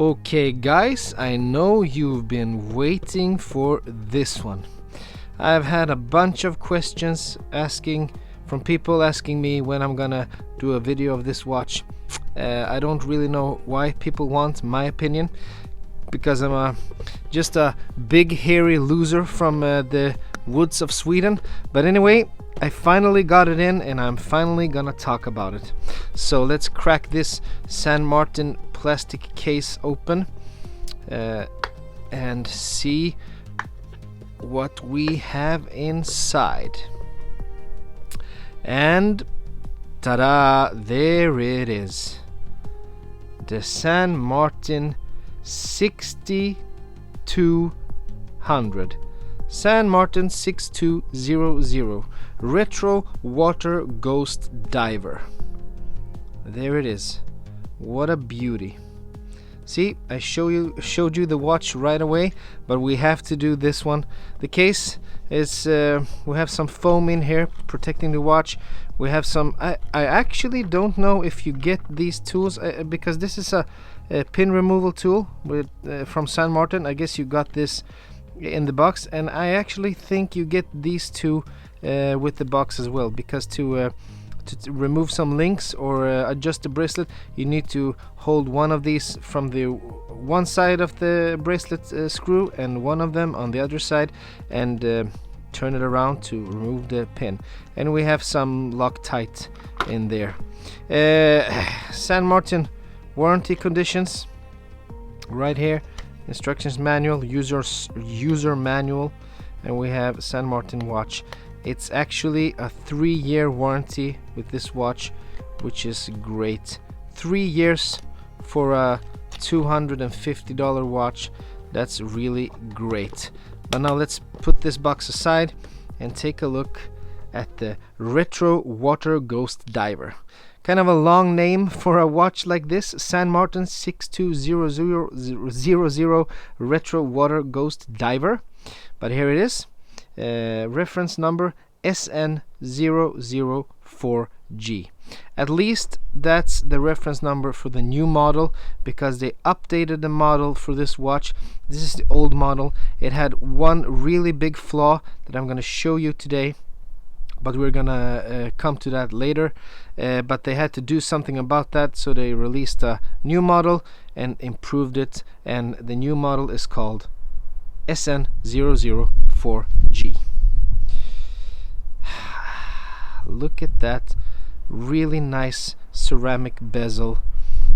Okay guys, I know you've been waiting for this one. I've had a bunch of questions from people asking me when I'm gonna do a video of this watch. I don't really know why people want my opinion, because I'm just a big hairy loser from the woods of Sweden. But anyway, I finally got it in and I'm finally gonna talk about it. So let's crack this San Martin plastic case open and see what we have inside. And ta-da, there it is, the San Martin 6200, San Martin 6200 Retro Water Ghost Diver. There it is. What a beauty. See, I showed you the watch right away, but we have to do this one. The case is we have some foam in here protecting the watch. We have some I actually don't know if you get these tools because this is a pin removal tool with from San Martin. I guess you got this in the box, and I actually think you get these two with the box as well, because to remove some links or adjust the bracelet, you need to hold one of these from the one side of the bracelet screw and one of them on the other side, and turn it around to remove the pin. And we have some Loctite in there. San Martin warranty conditions right here, instructions manual, user manual, and we have San Martin watch. It's actually a 3-year warranty with this watch, which is great. 3 years for a $250 watch. That's really great. But now let's put this box aside and take a look at the Retro Water Ghost Diver. Kind of a long name for a watch like this, San Martin 6200 Retro Water Ghost Diver. But here it is. Reference number SN004G. At least that's the reference number for the new model, because they updated the model for this watch. This is the old model. It had one really big flaw that I'm going to show you today, but we're gonna come to that later. But they had to do something about that, so they released a new model and improved it, and the new model is called SN004G. Look at that really nice ceramic bezel.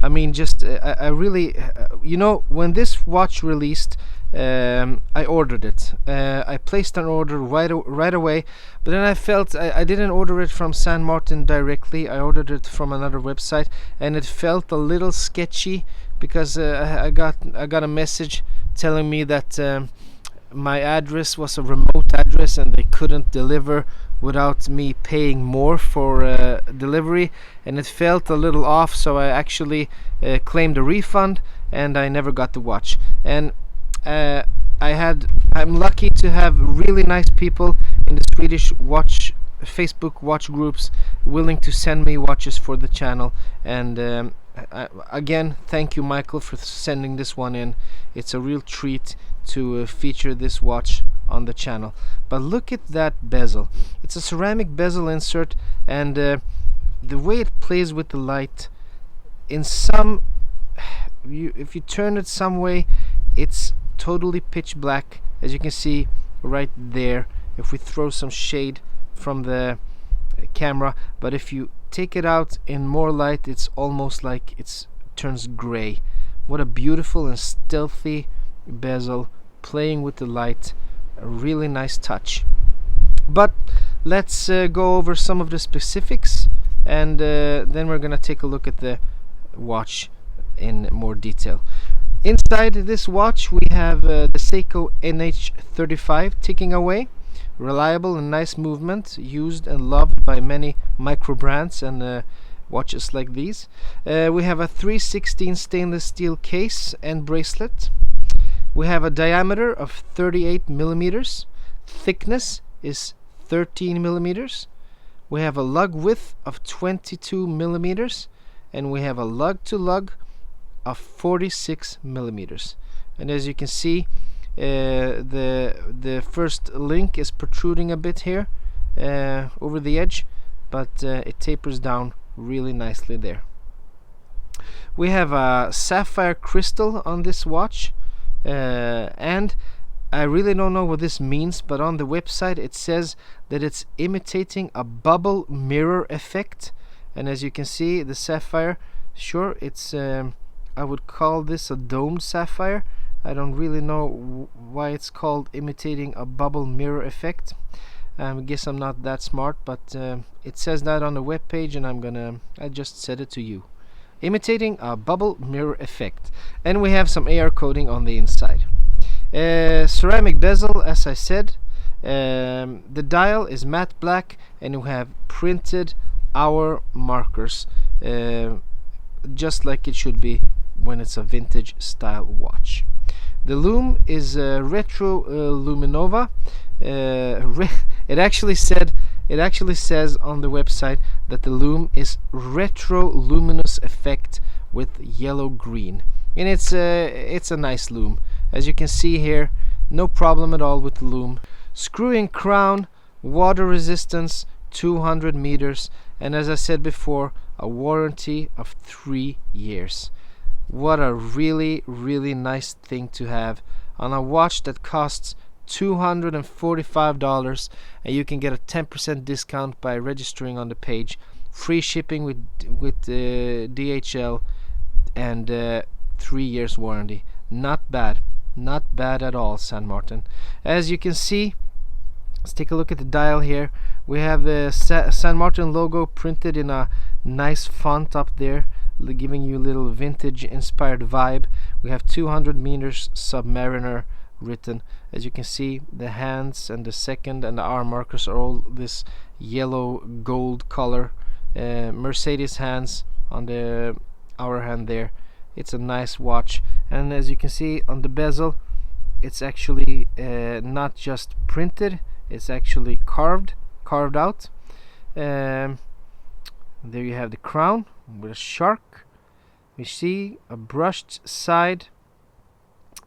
I mean, just I really you know, when this watch released, I ordered it. I placed an order right away, but then I felt I didn't order it from San Martin directly. I ordered it from another website, and it felt a little sketchy, because I got a message telling me that my address was a remote address and they couldn't deliver without me paying more for delivery, and it felt a little off, so I actually claimed a refund, and I never got the watch. And I'm lucky to have really nice people in the Swedish Facebook watch groups willing to send me watches for the channel, and again, thank you, Michael, for sending this one in. It's a real treat to feature this watch on the channel. But look at that bezel. It's a ceramic bezel insert, and the way it plays with the light, in some if you turn it some way, it's totally pitch black, as you can see right there if we throw some shade from the camera. But if you take it out in more light, it's almost like it turns gray. What a beautiful and stealthy bezel, playing with the light. A really nice touch. But let's go over some of the specifics, and then we're gonna take a look at the watch in more detail. Inside this watch we have the Seiko Nh35 ticking away. Reliable and nice movement, used and loved by many micro brands and watches like these. We have a 316 stainless steel case and bracelet. We have a diameter of 38 millimeters. Thickness is 13 millimeters. We have a lug width of 22 millimeters, and we have a lug to lug of 46 millimeters. And as you can see, the first link is protruding a bit here over the edge, but it tapers down really nicely there. We have a sapphire crystal on this watch, and I really don't know what this means, but on the website it says that it's imitating a bubble mirror effect. And as you can see, the sapphire, sure, it's I would call this a domed sapphire. I don't really know why it's called imitating a bubble mirror effect. I guess I'm not that smart, but it says that on the web page, and I just said it to you. Imitating a bubble mirror effect. And we have some AR coating on the inside. Ceramic bezel, as I said. The dial is matte black, and we have printed hour markers, just like it should be when it's a vintage style watch. The loom is retro luminova. It actually says on the website that the loom is retro luminous effect with yellow green, and it's a nice loom. As you can see here, no problem at all with the loom. Screw-in crown, water resistance, 200 meters, and as I said before, a warranty of 3 years. What a really nice thing to have on a watch that costs $245, and you can get a 10% discount by registering on the page. Free shipping with DHL, and 3 years warranty. Not bad at all, San Martin. As you can see, let's take a look at the dial here. We have the San Martin logo printed in a nice font up there, giving you a little vintage inspired vibe. We have 200 meters Submariner written. As you can see, the hands and the second and the hour markers are all this yellow gold color. Mercedes hands on the hour hand there. It's a nice watch, and as you can see on the bezel, it's actually not just printed, it's actually carved out. There you have the crown with a shark. We see a brushed side.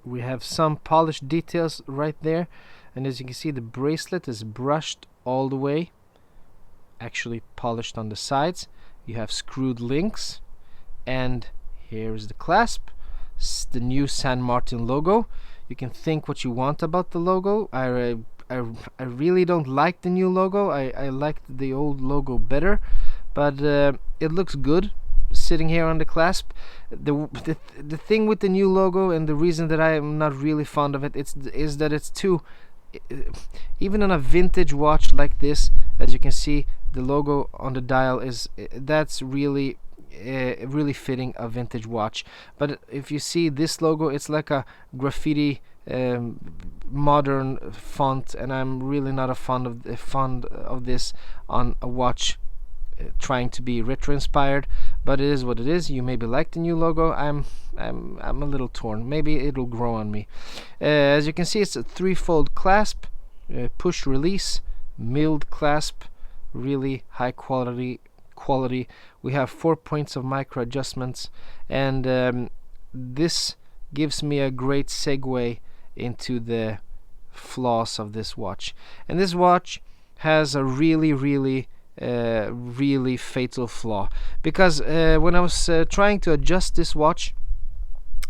We have some polished details right there, and as you can see, the bracelet is brushed all the way, actually polished on the sides. You have screwed links, and here is the clasp. It's the new San Martin logo. You can think what you want about the logo. I really don't like the new logo. I liked the old logo better, but it looks good sitting here on the clasp. The thing with the new logo, and the reason that I am not really fond of it, is that it's too, even on a vintage watch like this, as you can see, the logo on the dial that's really fitting a vintage watch. But if you see this logo, it's like a graffiti modern font, and I'm really not fond of this on a watch trying to be retro inspired. But it is what it is. You maybe like the new logo. I'm a little torn. Maybe it'll grow on me. As you can see, it's a 3-fold clasp, push release, milled clasp, really high quality. We have 4 points of micro adjustments, and this gives me a great segue into the flaws of this watch. And this watch has a really fatal flaw, because when I was trying to adjust this watch,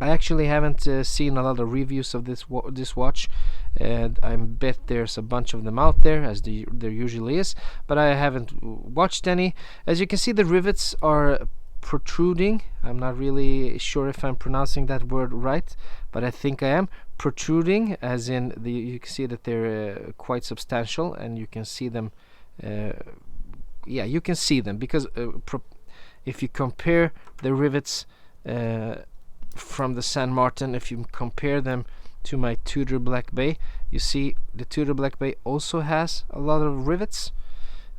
I actually haven't seen a lot of reviews of this watch, and I bet there's a bunch of them out there, as there usually is, but I haven't watched any. As you can see, the rivets are protruding. I'm not really sure if I'm pronouncing that word right, but I think I am. Protruding, as in you can see that they're quite substantial, and you can see them. Yeah, you can see them, because if you compare the rivets from the San Martin, if you compare them to my Tudor Black Bay, you see the Tudor Black Bay also has a lot of rivets,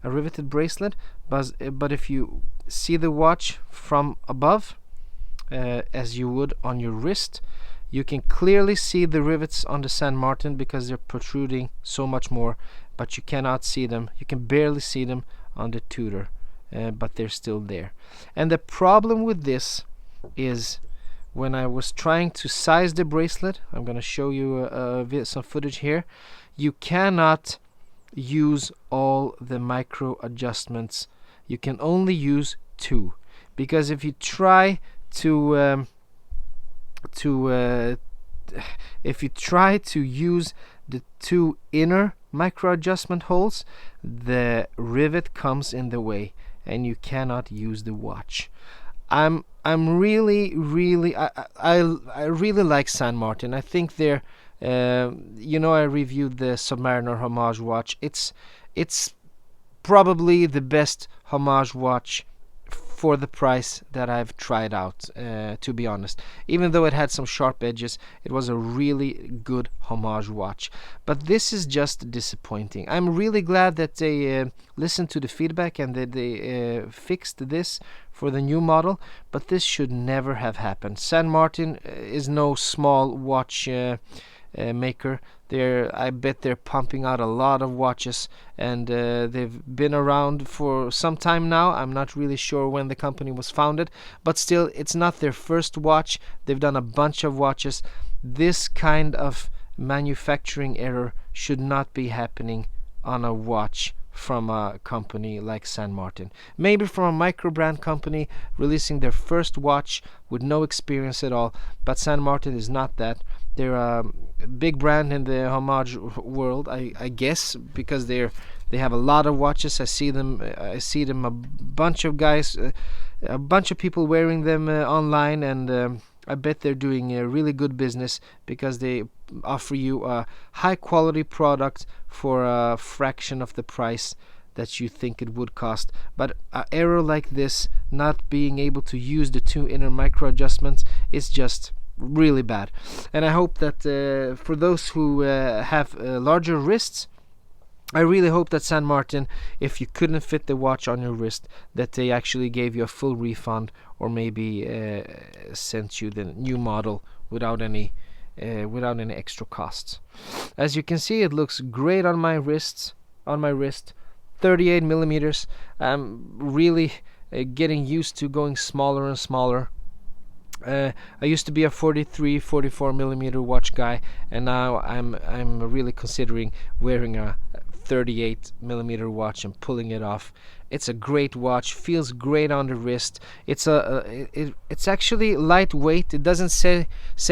a riveted bracelet, but if you see the watch from above, as you would on your wrist, you can clearly see the rivets on the San Martin because they're protruding so much more, but you cannot see them, you can barely see them on the Tudor, but they're still there. And the problem with this is when I was trying to size the bracelet, I'm gonna show you some footage here. You cannot use all the micro adjustments. You can only use 2, because if you try to use the 2 inner micro adjustment holes, the rivet comes in the way and you cannot use the watch. I'm really I really like San Martin. I think they're you know, I reviewed the Submariner Homage watch. It's probably the best Homage watch for the price that I've tried out, to be honest. Even though it had some sharp edges, it was a really good Homage watch. But this is just disappointing. I'm really glad that they listened to the feedback and that they fixed this for the new model, but this should never have happened. San Martin is no small watch maker. I bet they're pumping out a lot of watches, and they've been around for some time now. I'm not really sure when the company was founded, but still, it's not their first watch. They've done a bunch of watches. This kind of manufacturing error should not be happening on a watch from a company like San Martin. Maybe from a micro brand company releasing their first watch with no experience at all, but San Martin is not that. They're a big brand in the homage world, I guess, because they have a lot of watches. I see them a bunch of guys, a bunch of people wearing them online, and I bet they're doing a really good business, because they offer you a high quality product for a fraction of the price that you think it would cost. But an error like this, not being able to use the 2 inner micro adjustments, is just really bad. And I hope that for those who have larger wrists, I really hope that San Martin, if you couldn't fit the watch on your wrist, that they actually gave you a full refund, or maybe sent you the new model without any extra costs. As you can see, it looks great on my wrist. 38 millimeters. I'm really getting used to going smaller and smaller. I used to be a 44 millimeter watch guy, and now I'm really considering wearing a 38 millimeter watch and pulling it off. It's a great watch, feels great on the wrist. It's actually lightweight. It doesn't say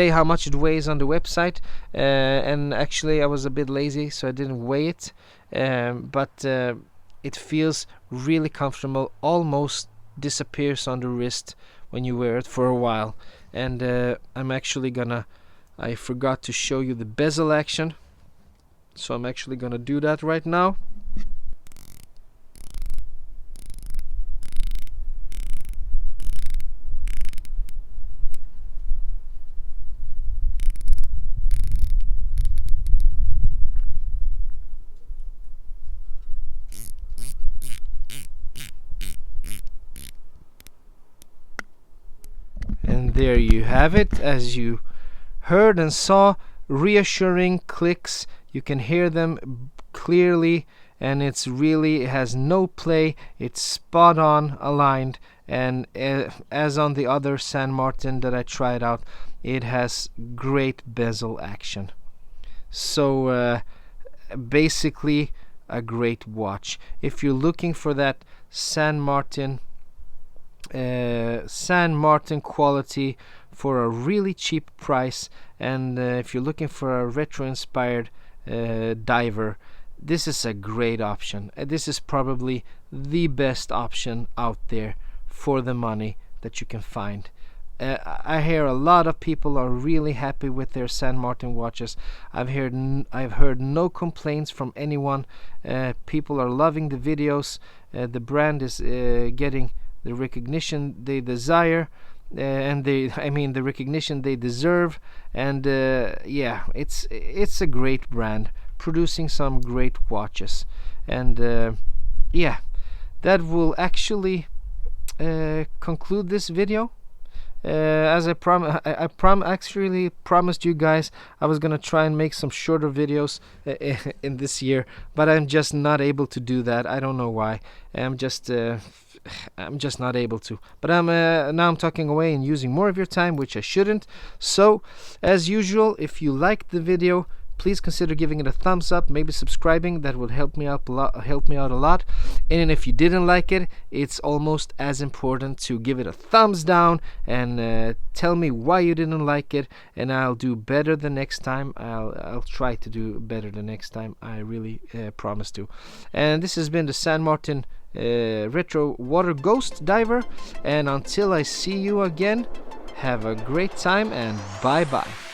how much it weighs on the website, and actually I was a bit lazy, so I didn't weigh it. But it feels really comfortable, almost disappears on the wrist when you wear it for a while. And I forgot to show you the bezel action, so I'm actually gonna do that right now. And there you have it. As you heard and saw, reassuring clicks. You can hear them clearly, and it has no play. It's spot on aligned, and as on the other San Martin that I tried out, it has great bezel action. So basically a great watch. If you're looking for that San Martin quality for a really cheap price, and if you're looking for a retro inspired diver, this is a great option. This is probably the best option out there for the money that you can find. I hear a lot of people are really happy with their San Martin watches. I've heard no complaints from anyone. People are loving the videos. The brand is getting the recognition they desire, and the recognition they deserve. And yeah, it's a great brand producing some great watches. And yeah, that will actually conclude this video. as I actually promised you guys I was gonna try and make some shorter videos in this year, but I'm just not able to do that. I don't know why. I'm just not able to. But now I'm talking away and using more of your time, which I shouldn't. So, as usual, if you liked the video, please consider giving it a thumbs up, maybe subscribing. That would help me out a lot. And if you didn't like it, it's almost as important to give it a thumbs down and tell me why you didn't like it, and I'll do better the next time. I'll try to do better the next time. I really promise to. And this has been the San Martin Retro Water Ghost Diver, and until I see you again, have a great time and bye bye.